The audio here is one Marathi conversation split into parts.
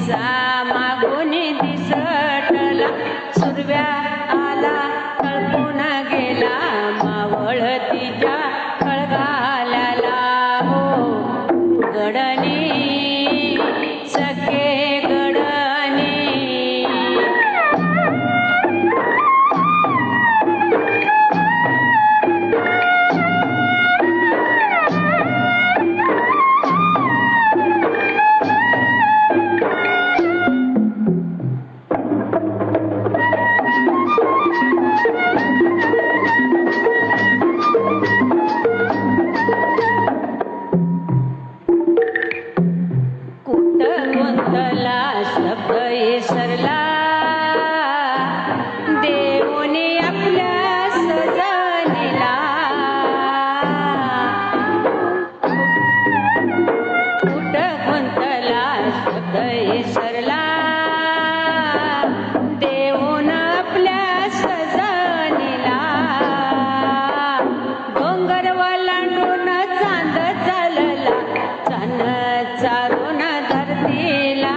दिसा मागून दिसटला सुरव्या आला तळपून गेला मावळ तिच्या खळगाल्याला हो गडणी सखे गडणी शब्द इसरला देवने आपल्या सजनीला कुठ गुंतला शब्द इसरला देवून आपल्या सजनीला डोंगर वलांडून चांद चालला चांद चारून धरतीला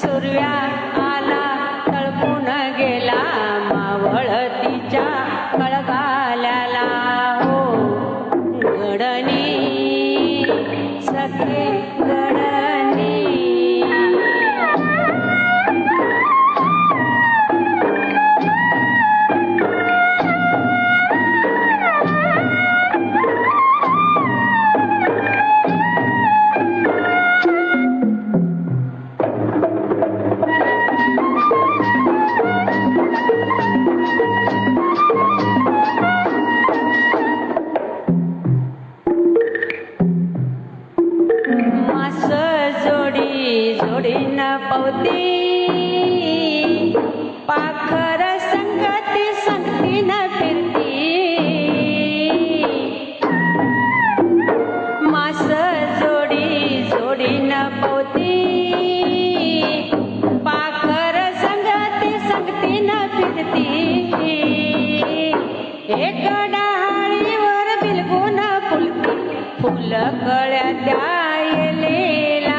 सुरव्या आला तळपून गेला मावळ तिच्या खळगाल्याला हो गडणी सखे गडणी जोडीन पवती पाखर संगती संगतीन फिरती मास जोडीन पवती पाखर संगती संगतीन फिरती एक डाळीवर बिलगून फुलती फुल कळ्या द्यायलेला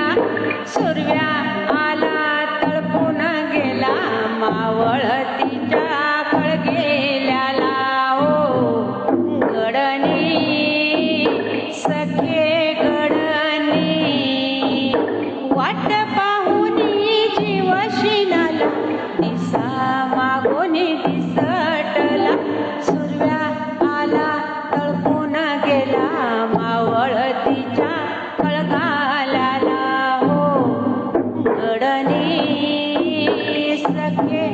सुरव्या आला तळपून गेला मावळ तिच्या खळगेल्याला ओ गडणी सखे गडणी वाट पाहुनी जीव शिनाला दिसा मागून दिसटला सुरव्या आला तळपून गेला मावळ तिच्या खळगाल्याला गडणी सखे